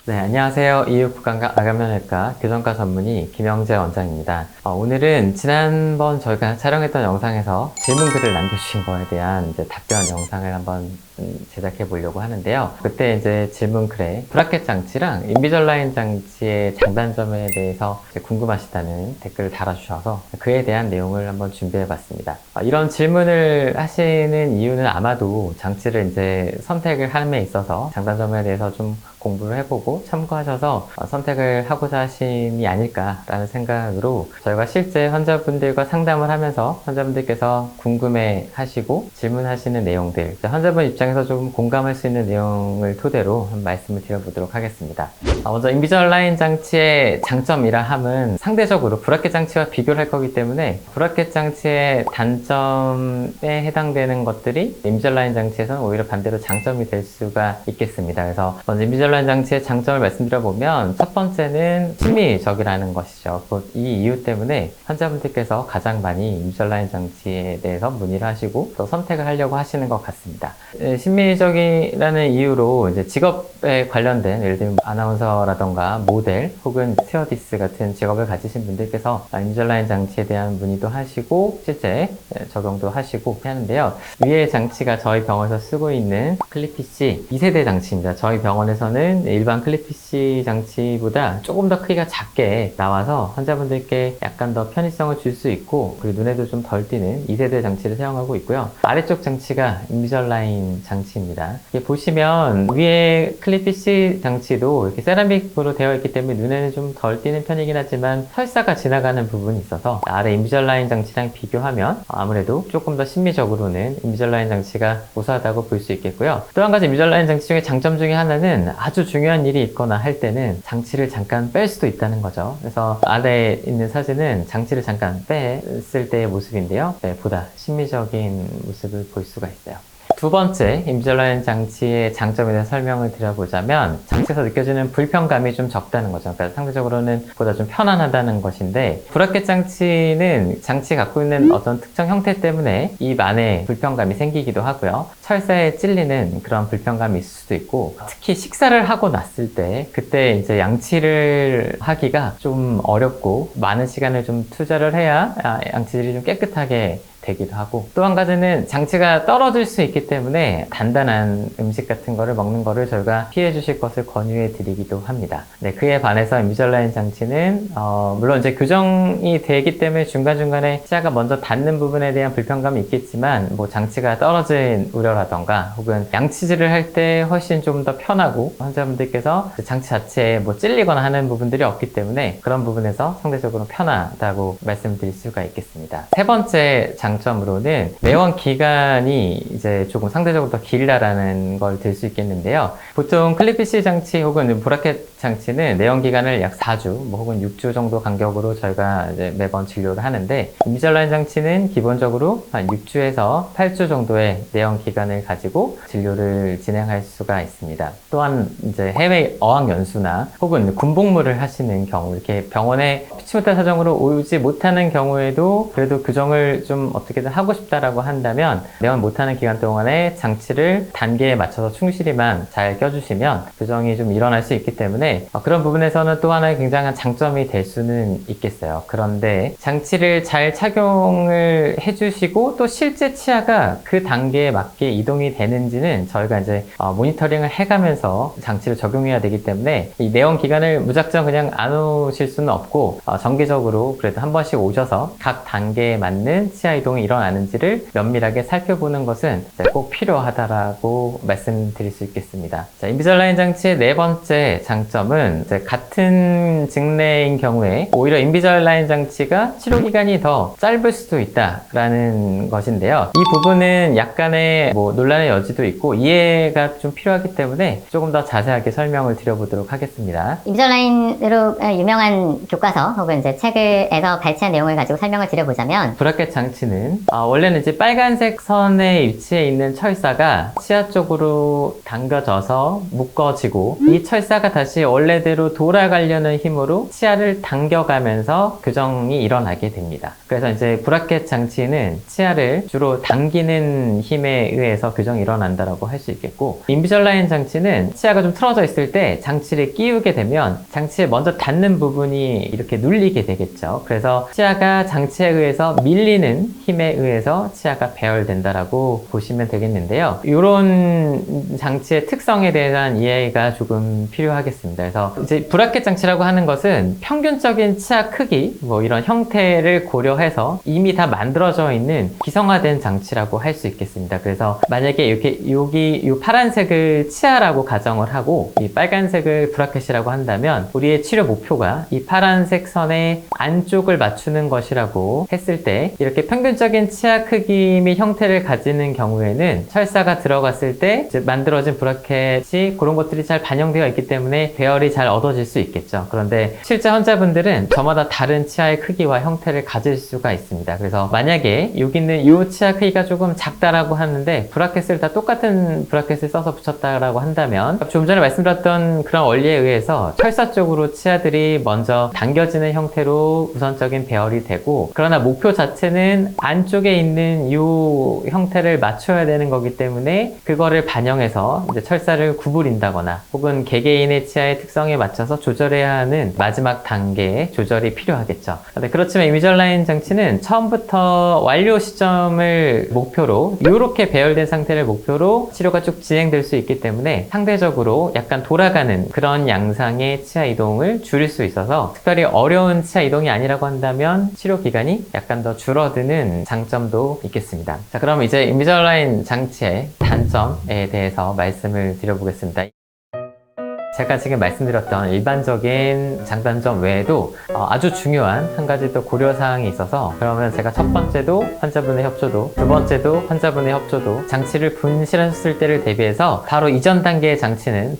네, 안녕하세요. 이육구강과 아간면외과 교정과 전문의 김영재 원장입니다. 오늘은 지난번 저희가 촬영했던 영상에서 질문글을 남겨주신 거에 대한 답변 영상을 한번 제작해 보려고 하는데요. 그때 질문글에 브라켓 장치랑 인비절라인 장치의 장단점에 대해서 궁금하시다는 댓글을 달아주셔서 그에 대한 내용을 한번 준비해 봤습니다. 이런 질문을 하시는 이유는 아마도 장치를 선택을 함에 있어서 장단점에 대해서 좀 공부를 해보고 참고하셔서 선택을 하고자 하심이 아닐까라는 생각으로 저희가 실제 환자분들과 상담을 하면서 환자분들께서 궁금해 하시고 질문하시는 내용들, 환자분 입장에서 좀 공감할 수 있는 내용을 토대로 한번 말씀을 드려보도록 하겠습니다. 먼저 인비절라인 장치의 장점이라 함은 상대적으로 브라켓 장치와 비교를 할 거기 때문에 브라켓 장치의 단점에 해당되는 것들이 인비절라인 장치에서는 오히려 반대로 장점이 될 수가 있겠습니다. 그래서 먼저 인비절라인 장치의 장점을 말씀드려보면 첫 번째는 심미적이라는 것이죠. 이 이유 때문에 환자분들께서 가장 많이 인비절라인 장치에 대해서 문의를 하시고 또 선택을 하려고 하시는 것 같습니다. 심미적이라는 이유로 직업에 관련된 예를 들면 아나운서라던가 모델 혹은 스튜어디스 같은 직업을 가지신 분들께서 인비절라인 장치에 대한 문의도 하시고 실제 적용도 하시고 하는데요. 위의 장치가 저희 병원에서 쓰고 있는 클립피쉬 2세대 장치입니다. 저희 병원에서는 일반 클립피쉬 장치보다 조금 더 크기가 작게 나와서 환자분들께 약간 더 편의성을 줄 수 있고 그리고 눈에도 좀 덜 띄는 2세대 장치를 사용하고 있고요. 아래쪽 장치가 인비절라인 장치입니다. 보시면 위에 클립피쉬 장치도 이렇게 세라믹으로 되어 있기 때문에 눈에는 좀 덜 띄는 편이긴 하지만 설사가 지나가는 부분이 있어서 아래 인비절라인 장치랑 비교하면 아무래도 조금 더 심미적으로는 인비절라인 장치가 우수하다고 볼 수 있겠고요. 또 한 가지 인비절라인 장치 중에 장점 중에 하나는 아주 중요한 일이 있거나 할 때는 장치를 잠깐 뺄 수도 있다는 거죠. 그래서 아래에 있는 사진은 장치를 잠깐 뺐을 때의 모습인데요. 보다 심미적인 모습을 볼 수가 있어요. 두 번째, 인비절라인 장치의 장점에 대해서 설명을 드려보자면 장치에서 느껴지는 불편감이 좀 적다는 거죠. 그러니까 상대적으로는 보다 좀 편안하다는 것인데 브라켓 장치는 장치 갖고 있는 어떤 특정 형태 때문에 입 안에 불편감이 생기기도 하고요. 철사에 찔리는 그런 불편감이 있을 수도 있고 특히 식사를 하고 났을 때 그때 양치를 하기가 좀 어렵고 많은 시간을 좀 투자를 해야 양치질이 좀 깨끗하게 되기도 하고 또 한 가지는 장치가 떨어질 수 있기 때문에 단단한 음식 같은 거를 먹는 거를 저희가 피해 주실 것을 권유해 드리기도 합니다. 네, 그에 반해서 인비절라인 장치는 물론 교정이 되기 때문에 중간중간에 치아가 먼저 닿는 부분에 대한 불편감이 있겠지만 장치가 떨어진 우려라던가 혹은 양치질을 할 때 훨씬 좀 더 편하고 환자분들께서 장치 자체에 찔리거나 하는 부분들이 없기 때문에 그런 부분에서 상대적으로 편하다고 말씀드릴 수가 있겠습니다. 세 번째 장점으로는 내원 기간이 조금 상대적으로 더 길다라는 걸 들 수 있겠는데요. 보통 클립피쉬 장치 혹은 브라켓 장치는 내원 기간을 약 4주 혹은 6주 정도 간격으로 저희가 매번 진료를 하는데 인비절라인 장치는 기본적으로 한 6주에서 8주 정도의 내원 기간을 가지고 진료를 진행할 수가 있습니다. 또한 해외 어학 연수나 혹은 군복무를 하시는 경우 이렇게 병원에 피치 못할 사정으로 오지 못하는 경우에도 그래도 교정을 좀 어떻게든 하고 싶다라고 한다면 내원 못하는 기간 동안에 장치를 단계에 맞춰서 충실히만 잘 껴주시면 교정이 좀 일어날 수 있기 때문에 그런 부분에서는 또 하나의 굉장한 장점이 될 수는 있겠어요. 그런데 장치를 잘 착용을 해주시고 또 실제 치아가 그 단계에 맞게 이동이 되는지는 저희가 모니터링을 해가면서 장치를 적용해야 되기 때문에 이 내원 기간을 무작정 그냥 안 오실 수는 없고 정기적으로 그래도 한 번씩 오셔서 각 단계에 맞는 치아 이동이 일어나는지를 면밀하게 살펴보는 것은 꼭 필요하다라고 말씀드릴 수 있겠습니다. 인비절라인 장치의 네 번째 장점은 같은 증례인 경우에 오히려 인비절라인 장치가 치료 기간이 더 짧을 수도 있다라는 것인데요. 이 부분은 약간의 논란의 여지도 있고 이해가 좀 필요하기 때문에 조금 더 자세하게 설명을 드려보도록 하겠습니다. 인비절라인으로 유명한 교과서 혹은 이제 책에서 발췌한 내용을 가지고 설명을 드려보자면 브라켓 장치는 원래는 이제 빨간색 선에 위치해 있는 철사가 치아 쪽으로 당겨져서 묶어지고 이 철사가 다시 원래대로 돌아가려는 힘으로 치아를 당겨가면서 교정이 일어나게 됩니다. 그래서 이제 브라켓 장치는 치아를 주로 당기는 힘에 의해서 교정이 일어난다고 할 수 있겠고, 인비절라인 장치는 치아가 좀 틀어져 있을 때 장치를 끼우게 되면 장치에 먼저 닿는 부분이 이렇게 눌리게 되겠죠. 그래서 치아가 장치에 의해서 밀리는 힘에 의해서 치아가 배열된다라고 보시면 되겠는데요. 이런 장치의 특성에 대한 이해가 조금 필요하겠습니다. 그래서 이제 브라켓 장치라고 하는 것은 평균적인 치아 크기, 뭐 이런 형태를 고려해서 이미 다 만들어져 있는 기성화된 장치라고 할 수 있겠습니다. 그래서 만약에 이렇게 여기 이 파란색을 치아라고 가정을 하고 이 빨간색을 브라켓이라고 한다면 우리의 치료 목표가 이 파란색 선의 안쪽을 맞추는 것이라고 했을 때, 이렇게 평균적인 치아 크기 및 형태를 가지는 경우에는 철사가 들어갔을 때 이제 만들어진 브라켓이 그런 것들이 잘 반영되어 있기 때문에 배열이 잘 얻어질 수 있겠죠. 그런데 실제 환자분들은 저마다 다른 치아의 크기와 형태를 가질 수가 있습니다. 그래서 만약에 여기 있는 이 치아 크기가 조금 작다라고 하는데 브라켓을 다 똑같은 브라켓을 써서 붙였다라고 한다면, 좀 전에 말씀드렸던 그런 원리에 의해서 철사 쪽으로 치아들이 먼저 당겨지는 형태로 우선적인 배열이 되고, 그러나 목표 자체는 안쪽에 있는 이 형태를 맞춰야 되는 거기 때문에 그거를 반영해서 이제 철사를 구부린다거나 혹은 개개인의 치아의 특성에 맞춰서 조절해야 하는 마지막 단계의 조절이 필요하겠죠. 그렇지만 인비절라인 장치는 처음부터 완료 시점을 목표로, 이렇게 배열된 상태를 목표로 치료가 쭉 진행될 수 있기 때문에 상대적으로 약간 돌아가는 그런 양상의 치아 이동을 줄일 수 있어서 특별히 어려운 치아 이동이 아니라고 한다면 치료 기간이 약간 더 줄어드는 장점도 있겠습니다. 자, 그럼 이제 인비절라인 장치의 단점에 대해서 말씀을 드려보겠습니다. 제가 지금 말씀드렸던 일반적인 장단점 외에도 아주 중요한 한 가지 또 고려사항이 있어서, 그러면 제가 첫 번째도 환자분의 협조도, 두 번째도 환자분의 협조도, 장치를 분실하셨을 때를 대비해서 바로 이전 단계의 장치는